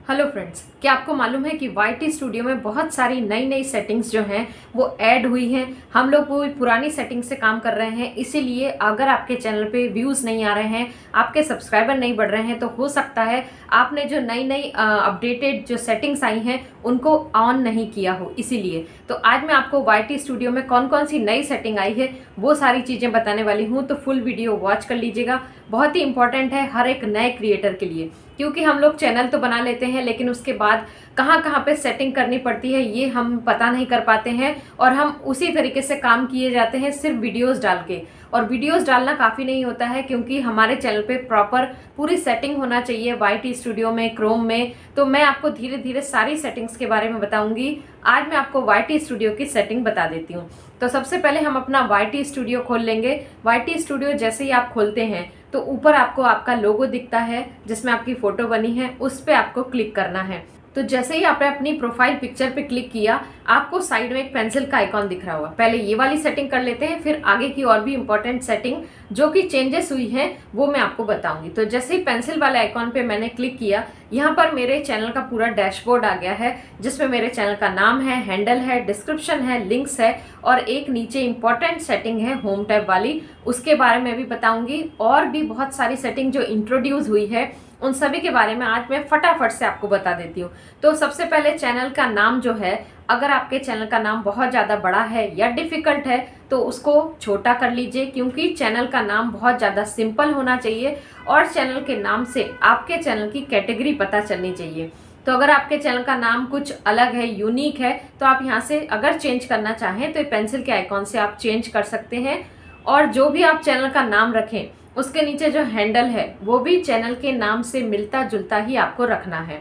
Hello friends, क्या आपको मालूम है कि YT स्टूडियो में बहुत सारी नई नई सेटिंग्स जो हैं वो ऐड हुई हैं। हम लोग वो पुरानी सेटिंग से काम कर रहे हैं, इसीलिए अगर आपके चैनल पे व्यूज़ नहीं आ रहे हैं, आपके सब्सक्राइबर नहीं बढ़ रहे हैं, तो हो सकता है आपने जो नई नई अपडेटेड जो सेटिंग्स आई हैं उनको ऑन नहीं किया हो। इसीलिए तो आज मैं आपको YT स्टूडियो में कौन कौन सी नई सेटिंग आई है वो सारी चीज़ें बताने वाली हूँ, तो फुल वीडियो वॉच कर लीजिएगा। बहुत ही इंपॉर्टेंट है हर एक नए क्रिएटर के लिए, क्योंकि हम लोग चैनल तो बना लेते हैं लेकिन उसके बाद कहाँ कहाँ पे सेटिंग करनी पड़ती है ये हम पता नहीं कर पाते हैं, और हम उसी तरीके से काम किए जाते हैं सिर्फ वीडियोस डाल के। और वीडियोस डालना काफ़ी नहीं होता है, क्योंकि हमारे चैनल पे प्रॉपर पूरी सेटिंग होना चाहिए YT स्टूडियो में, क्रोम में। तो मैं आपको धीरे धीरे सारी सेटिंग्स के बारे में बताऊंगी। आज मैं आपको YT स्टूडियो की सेटिंग बता देती हूँ। तो सबसे पहले हम अपना YT स्टूडियो खोल लेंगे। YT स्टूडियो जैसे ही आप खोलते हैं तो ऊपर आपको आपका लोगो दिखता है जिसमें आपकी फ़ोटो बनी है, उस पर आपको क्लिक करना है। तो जैसे ही आपने अपनी प्रोफाइल पिक्चर पे क्लिक किया, आपको साइड में एक पेंसिल का आइकॉन दिख रहा होगा। पहले ये वाली सेटिंग कर लेते हैं, फिर आगे की और भी इंपॉर्टेंट सेटिंग जो कि चेंजेस हुई हैं वो मैं आपको बताऊंगी। तो जैसे ही पेंसिल वाले आइकॉन पे मैंने क्लिक किया, यहाँ पर मेरे चैनल का पूरा डैशबोर्ड आ गया है, जिसमें मेरे चैनल का नाम है, हैंडल है, डिस्क्रिप्शन है, लिंक्स है, और एक नीचे इंपॉर्टेंट सेटिंग है होम टैब वाली, उसके बारे में भी बताऊंगी। और भी बहुत सारी सेटिंग जो इंट्रोड्यूस हुई है उन सभी के बारे में आज मैं फटाफट से आपको बता देती हूँ। तो सबसे पहले चैनल का नाम जो है, अगर आपके चैनल का नाम बहुत ज़्यादा बड़ा है या डिफ़िकल्ट है तो उसको छोटा कर लीजिए, क्योंकि चैनल का नाम बहुत ज़्यादा सिंपल होना चाहिए और चैनल के नाम से आपके चैनल की कैटेगरी पता चलनी चाहिए। तो अगर आपके चैनल का नाम कुछ अलग है, यूनिक है, तो आप यहाँ से अगर चेंज करना चाहें तो पेंसिल के आइकॉन से आप चेंज कर सकते हैं। और जो भी आप चैनल का नाम रखें उसके नीचे जो हैंडल है वो भी चैनल के नाम से मिलता जुलता ही आपको रखना है।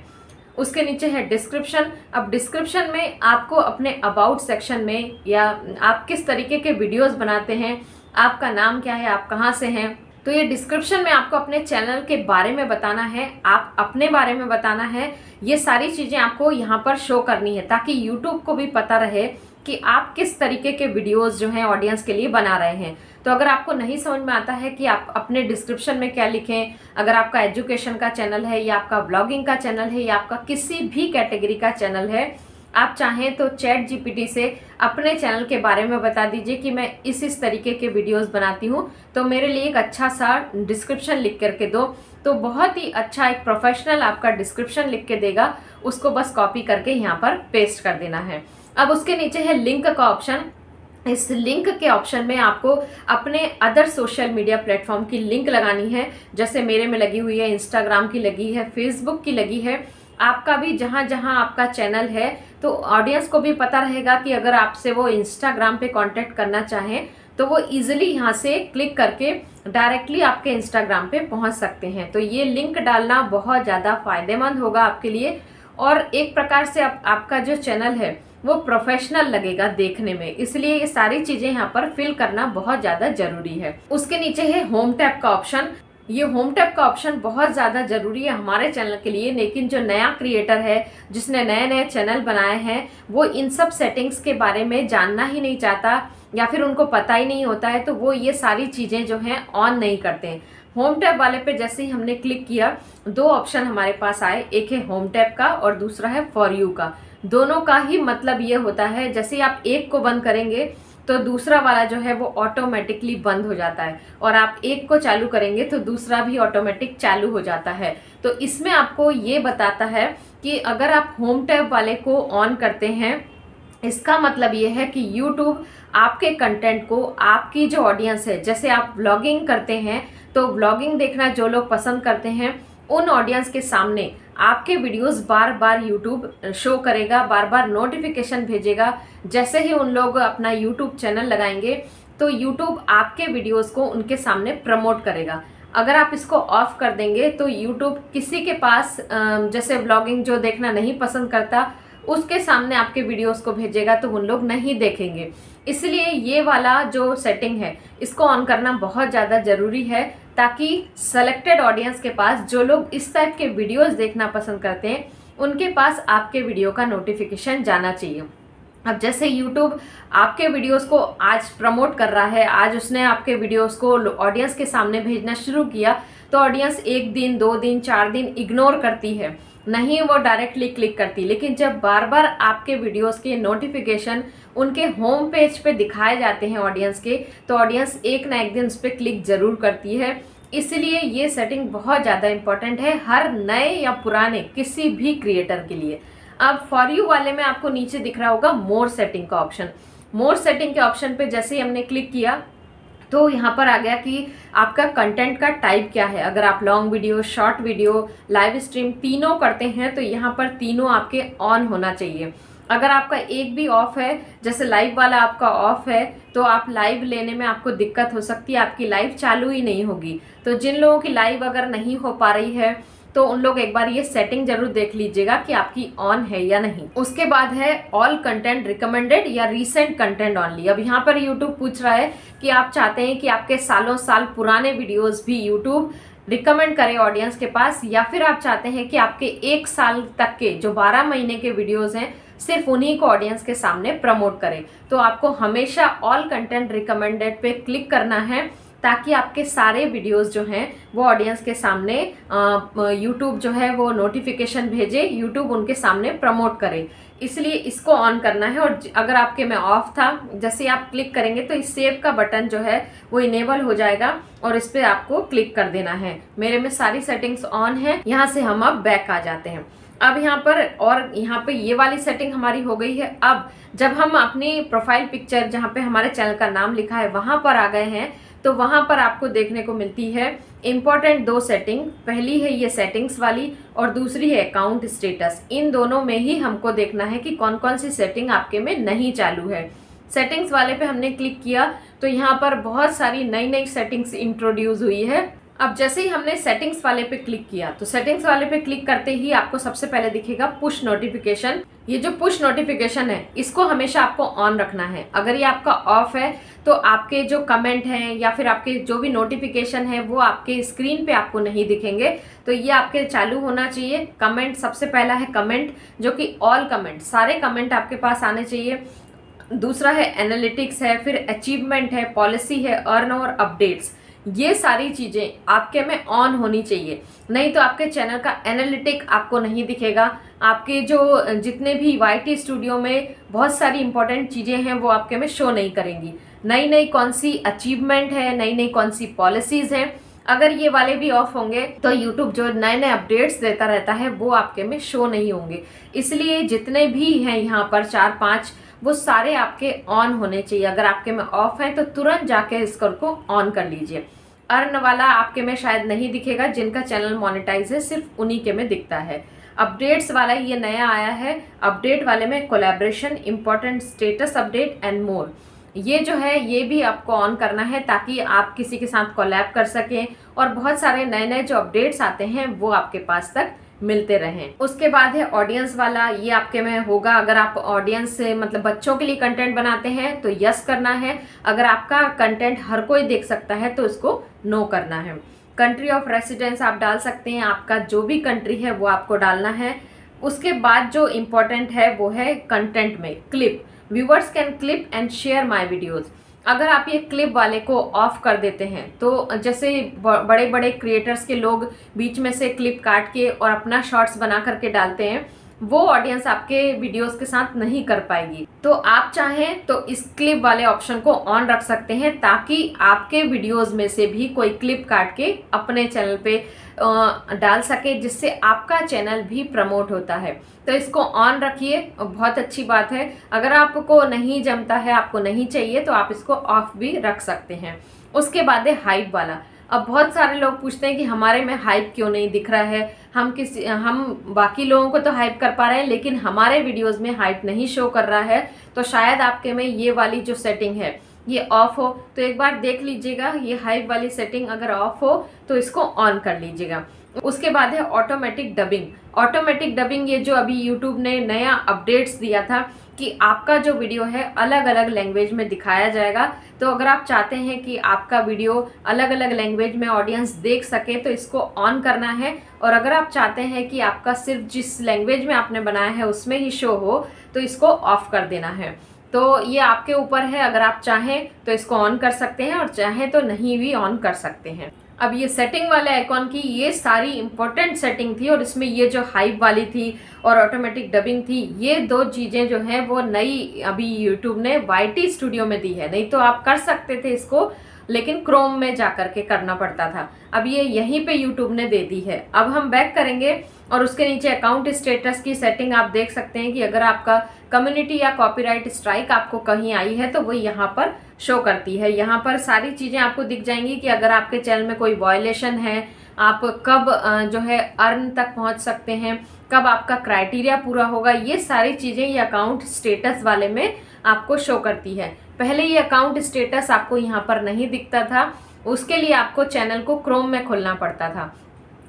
उसके नीचे है डिस्क्रिप्शन। अब डिस्क्रिप्शन में आपको अपने अबाउट सेक्शन में, या आप किस तरीके के वीडियोस बनाते हैं, आपका नाम क्या है, आप कहाँ से हैं, तो ये डिस्क्रिप्शन में आपको अपने चैनल के बारे में बताना है, आप अपने बारे में बताना है। ये सारी चीज़ें आपको यहाँ पर शो करनी है ताकि यूट्यूब को भी पता रहे कि आप किस तरीके के वीडियोस जो हैं ऑडियंस के लिए बना रहे हैं। तो अगर आपको नहीं समझ में आता है कि आप अपने डिस्क्रिप्शन में क्या लिखें, अगर आपका एजुकेशन का चैनल है या आपका ब्लॉगिंग का चैनल है या आपका किसी भी कैटेगरी का चैनल है, आप चाहें तो ChatGPT से अपने चैनल के बारे में बता दीजिए कि मैं इस तरीके के वीडियोस बनाती हूँ, तो मेरे लिए एक अच्छा सा डिस्क्रिप्शन लिख करके दो। तो बहुत ही अच्छा एक प्रोफेशनल आपका डिस्क्रिप्शन लिख के देगा, उसको बस कॉपी करके यहाँ पर पेस्ट कर देना है। अब उसके नीचे है लिंक का ऑप्शन। इस लिंक के ऑप्शन में आपको अपने अदर सोशल मीडिया प्लेटफॉर्म की लिंक लगानी है। जैसे मेरे में लगी हुई है, इंस्टाग्राम की लगी है, फेसबुक की लगी है। आपका भी जहाँ जहाँ आपका चैनल है, तो ऑडियंस को भी पता रहेगा कि अगर आपसे वो इंस्टाग्राम पे कांटेक्ट करना चाहें तो वो इजीली यहाँ से क्लिक करके डायरेक्टली आपके इंस्टाग्राम पे पहुँच सकते हैं। तो ये लिंक डालना बहुत ज़्यादा फायदेमंद होगा आपके लिए, और एक प्रकार से आपका जो चैनल है वो प्रोफेशनल लगेगा देखने में, इसलिए ये सारी चीजें यहाँ पर फिल करना बहुत ज्यादा जरूरी है। उसके नीचे है होम टैब का ऑप्शन। ये होम टैब का ऑप्शन बहुत ज़्यादा ज़रूरी है हमारे चैनल के लिए, लेकिन जो नया क्रिएटर है जिसने नए नए चैनल बनाए हैं वो इन सब सेटिंग्स के बारे में जानना ही नहीं चाहता, या फिर उनको पता ही नहीं होता है, तो वो ये सारी चीज़ें जो हैं ऑन नहीं करते हैं। होम टैब वाले पे जैसे ही हमने क्लिक किया, दो ऑप्शन हमारे पास आए, एक है होम टैब का और दूसरा है फॉर यू का। दोनों का ही मतलब ये होता है जैसे ही आप एक को बंद करेंगे तो दूसरा वाला जो है वो ऑटोमेटिकली बंद हो जाता है, और आप एक को चालू करेंगे तो दूसरा भी ऑटोमेटिक चालू हो जाता है। तो इसमें आपको ये बताता है कि अगर आप होम टैब वाले को ऑन करते हैं, इसका मतलब ये है कि YouTube आपके कंटेंट को, आपकी जो ऑडियंस है, जैसे आप ब्लॉगिंग करते हैं तो ब्लॉगिंग देखना जो लोग पसंद करते हैं उन ऑडियंस के सामने आपके वीडियोस बार बार YouTube शो करेगा, बार बार नोटिफिकेशन भेजेगा। जैसे ही उन लोग अपना YouTube चैनल लगाएंगे तो YouTube आपके वीडियोस को उनके सामने प्रमोट करेगा। अगर आप इसको ऑफ कर देंगे तो YouTube किसी के पास जैसे ब्लॉगिंग जो देखना नहीं पसंद करता उसके सामने आपके वीडियोस को भेजेगा, तो उन लोग नहीं देखेंगे। इसलिए ये वाला जो सेटिंग है इसको ऑन करना बहुत ज़्यादा ज़रूरी है, ताकि सेलेक्टेड ऑडियंस के पास, जो लोग इस टाइप के वीडियोस देखना पसंद करते हैं, उनके पास आपके वीडियो का नोटिफिकेशन जाना चाहिए। अब जैसे YouTube आपके वीडियोस को आज प्रमोट कर रहा है, आज उसने आपके वीडियोस को ऑडियंस के सामने भेजना शुरू किया, तो ऑडियंस 1 दिन 2 दिन 4 दिन इग्नोर करती है, नहीं वो डायरेक्टली क्लिक करती। लेकिन जब बार बार आपके वीडियोस के नोटिफिकेशन उनके होम पेज पे दिखाए जाते हैं ऑडियंस के, तो ऑडियंस एक ना एक दिन उस पर क्लिक जरूर करती है। इसलिए ये सेटिंग बहुत ज़्यादा इंपॉर्टेंट है हर नए या पुराने किसी भी क्रिएटर के लिए। अब फॉर यू वाले में आपको नीचे दिख रहा होगा मोर सेटिंग का ऑप्शन। मोर सेटिंग के ऑप्शन पे जैसे ही हमने क्लिक किया तो यहाँ पर आ गया कि आपका कंटेंट का टाइप क्या है। अगर आप long video, short video, live stream तीनों करते हैं तो यहाँ पर तीनों आपके ऑन होना चाहिए। अगर आपका एक भी ऑफ है, जैसे लाइव वाला आपका ऑफ है, तो आप लाइव लेने में आपको दिक्कत हो सकती है, आपकी लाइव चालू ही नहीं होगी। तो जिन लोगों की लाइव अगर नहीं हो पा रही है तो उन लोग एक बार ये सेटिंग जरूर देख लीजिएगा कि आपकी ऑन है या नहीं। उसके बाद है ऑल कंटेंट रिकमेंडेड या रीसेंट कंटेंट ऑनली। अब यहाँ पर यूट्यूब पूछ रहा है कि आप चाहते हैं कि आपके सालों साल पुराने वीडियोस भी यूट्यूब रिकमेंड करे ऑडियंस के पास, या फिर आप चाहते हैं कि आपके 1 साल तक के जो 12 महीने के वीडियोस हैं सिर्फ उन्हीं को ऑडियंस के सामने प्रमोट करें। तो आपको हमेशा ऑल कंटेंट रिकमेंडेड पे क्लिक करना है ताकि आपके सारे वीडियोस जो हैं वो ऑडियंस के सामने यूट्यूब जो है वो नोटिफिकेशन भेजे, यूट्यूब उनके सामने प्रमोट करे। इसलिए इसको ऑन करना है। और अगर आपके में ऑफ था, जैसे आप क्लिक करेंगे तो इस सेव का बटन जो है वो इनेबल हो जाएगा और इस पर आपको क्लिक कर देना है। मेरे में सारी सेटिंग्स ऑन है। यहाँ से हम अब बैक आ जाते हैं। अब यहाँ पर और यहाँ पे ये वाली सेटिंग हमारी हो गई है। अब जब हम अपनी प्रोफाइल पिक्चर जहाँ पे हमारे चैनल का नाम लिखा है वहां पर आ गए हैं तो वहां पर आपको देखने को मिलती है इंपॉर्टेंट 2 सेटिंग। पहली है ये सेटिंग्स वाली और दूसरी है अकाउंट स्टेटस। इन दोनों में ही हमको देखना है कि कौन कौन सी सेटिंग आपके में नहीं चालू है। सेटिंग्स वाले पे हमने क्लिक किया तो यहाँ पर बहुत सारी नई नई सेटिंग्स इंट्रोड्यूस हुई है। अब जैसे ही हमने सेटिंग्स वाले पे क्लिक किया तो सेटिंग्स वाले पे क्लिक करते ही आपको सबसे पहले दिखेगा पुश नोटिफिकेशन। ये जो पुश नोटिफिकेशन है इसको हमेशा आपको ऑन रखना है। अगर ये आपका ऑफ है तो आपके जो कमेंट हैं या फिर आपके जो भी नोटिफिकेशन है वो आपके स्क्रीन पे आपको नहीं दिखेंगे। तो ये आपके चालू होना चाहिए। कमेंट सबसे पहला है कमेंट, जो कि ऑल कमेंट, सारे कमेंट आपके पास आने चाहिए। दूसरा है एनालिटिक्स है, फिर अचीवमेंट है, पॉलिसी है, अर्न और अपडेट्स। ये सारी चीजें आपके में ऑन होनी चाहिए, नहीं तो आपके चैनल का एनालिटिक आपको नहीं दिखेगा। आपके जो जितने भी YT स्टूडियो में बहुत सारी इंपॉर्टेंट चीजें हैं वो आपके में शो नहीं करेंगी। नई नई कौन सी अचीवमेंट है, नई नई कौन सी पॉलिसीज हैं, अगर ये वाले भी ऑफ होंगे तो यूट्यूब जो नए नए अपडेट्स देता रहता है वो आपके में शो नहीं होंगे। इसलिए जितने भी हैं यहाँ पर 4-5 वो सारे आपके ऑन होने चाहिए। अगर आपके में ऑफ है तो तुरंत जाके इसको ऑन कर लीजिए। अर्न वाला आपके में शायद नहीं दिखेगा, जिनका चैनल मोनेटाइज है सिर्फ उन्हीं के में दिखता है। अपडेट्स वाला ये नया आया है। अपडेट वाले में collaboration, important status update and more, ये जो है ये भी आपको ऑन करना है ताकि आप किसी के साथ कोलैब कर सकें और बहुत सारे नए नए जो अपडेट्स आते हैं वो आपके पास तक मिलते रहें। उसके बाद है ऑडियंस वाला, ये आपके में होगा। अगर आप ऑडियंस से मतलब बच्चों के लिए कंटेंट बनाते हैं तो यस करना है। अगर आपका कंटेंट हर कोई देख सकता है तो उसको नो करना है। कंट्री ऑफ रेसिडेंस आप डाल सकते हैं, आपका जो भी कंट्री है वो आपको डालना है। उसके बाद जो इम्पोर्टेंट है वो है कंटेंट में clip. Viewers can clip and share my videos. अगर आप ये क्लिप वाले को ऑफ कर देते हैं तो जैसे बड़े बड़े क्रिएटर्स के लोग बीच में से क्लिप काट के और अपना शॉर्ट्स बना करके डालते हैं, वो ऑडियंस आपके वीडियोस के साथ नहीं कर पाएगी। तो आप चाहें तो इस क्लिप वाले ऑप्शन को ऑन रख सकते हैं ताकि आपके वीडियोस में से भी कोई क्लिप काट के अपने चैनल पे डाल सके, जिससे आपका चैनल भी प्रमोट होता है। तो इसको ऑन रखिए, बहुत अच्छी बात है। अगर आपको नहीं जमता है, आपको नहीं चाहिए, तो आप इसको ऑफ भी रख सकते हैं। उसके बाद है हाइप वाला। अब बहुत सारे लोग पूछते हैं कि हमारे में हाइप क्यों नहीं दिख रहा है, हम बाकी लोगों को तो हाइप कर पा रहे हैं लेकिन हमारे वीडियोस में हाइप नहीं शो कर रहा है। तो शायद आपके में ये वाली जो सेटिंग है ये ऑफ हो, तो एक बार देख लीजिएगा। ये हाइप वाली सेटिंग अगर ऑफ हो तो इसको ऑन कर लीजिएगा। उसके बाद है ऑटोमेटिक डबिंग। ऑटोमेटिक डबिंग ये जो अभी यूट्यूब ने नया अपडेट्स दिया था कि आपका जो वीडियो है अलग अलग लैंग्वेज में दिखाया जाएगा। तो अगर आप चाहते हैं कि आपका वीडियो अलग अलग लैंग्वेज में ऑडियंस देख सके तो इसको ऑन करना है। और अगर आप चाहते हैं कि आपका सिर्फ जिस लैंग्वेज में आपने बनाया है उसमें ही शो हो तो इसको ऑफ कर देना है। तो ये आपके ऊपर है, अगर आप चाहें तो इसको ऑन कर सकते हैं और चाहें तो नहीं भी ऑन कर सकते हैं। अब ये सेटिंग वाले आइकॉन की ये सारी इंपॉर्टेंट सेटिंग थी और इसमें ये जो हाइप वाली थी और ऑटोमेटिक डबिंग थी, ये दो चीज़ें जो हैं वो नई अभी यूट्यूब ने YT स्टूडियो में दी है। नहीं तो आप कर सकते थे इसको, लेकिन क्रोम में जा करके करना पड़ता था। अब ये यहीं पे यूट्यूब ने दे दी है। अब हम बैक करेंगे और उसके नीचे अकाउंट स्टेटस की सेटिंग आप देख सकते हैं कि अगर आपका कम्युनिटी या कॉपीराइट स्ट्राइक आपको कहीं आई है तो वो यहाँ पर शो करती है। यहाँ पर सारी चीज़ें आपको दिख जाएंगी कि अगर आपके चैनल में कोई वायलेशन है, आप कब जो है अर्न तक पहुँच सकते हैं, कब आपका क्राइटेरिया पूरा होगा, ये सारी चीज़ें ये अकाउंट स्टेटस वाले में आपको शो करती है। पहले ये अकाउंट स्टेटस आपको यहाँ पर नहीं दिखता था, उसके लिए आपको चैनल को क्रोम में खोलना पड़ता था।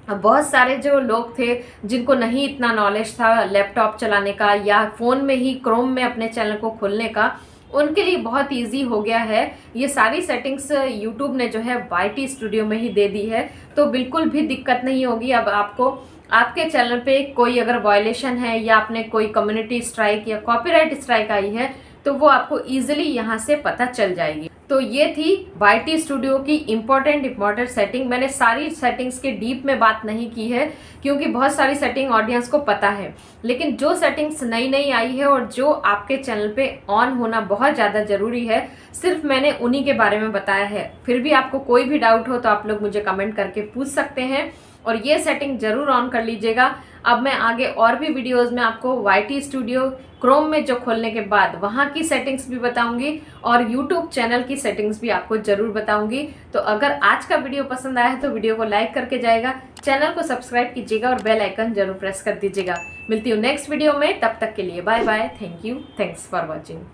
अब बहुत सारे जो लोग थे जिनको नहीं इतना नॉलेज था लैपटॉप चलाने का या फ़ोन में ही क्रोम में अपने चैनल को खोलने का, उनके लिए बहुत इजी हो गया है। ये सारी सेटिंग्स यूट्यूब ने जो है YT स्टूडियो में ही दे दी है, तो बिल्कुल भी दिक्कत नहीं होगी। अब आपको आपके चैनल पे कोई अगर वायलेशन है या आपने कोई कम्युनिटी स्ट्राइक या कॉपीराइट स्ट्राइक आई है तो वो आपको ईजिली यहाँ से पता चल जाएगी। तो ये थी YT स्टूडियो की इम्पोर्टेंट सेटिंग। मैंने सारी सेटिंग्स के डीप में बात नहीं की है क्योंकि बहुत सारी सेटिंग ऑडियंस को पता है, लेकिन जो सेटिंग्स नई नई आई है और जो आपके चैनल पे ऑन होना बहुत ज़्यादा ज़रूरी है, सिर्फ मैंने उन्हीं के बारे में बताया है। फिर भी आपको कोई भी डाउट हो तो आप लोग मुझे कमेंट करके पूछ सकते हैं और ये सेटिंग ज़रूर ऑन कर लीजिएगा। अब मैं आगे और भी वीडियोस में आपको YT स्टूडियो क्रोम में जो खोलने के बाद वहाँ की सेटिंग्स भी बताऊंगी और YouTube चैनल की सेटिंग्स भी आपको ज़रूर बताऊंगी। तो अगर आज का वीडियो पसंद आया है तो वीडियो को लाइक करके जाएगा, चैनल को सब्सक्राइब कीजिएगा और बेल आइकन जरूर प्रेस कर दीजिएगा। मिलती हूँ नेक्स्ट वीडियो में, तब तक के लिए bye bye. Thank you, thanks for watching.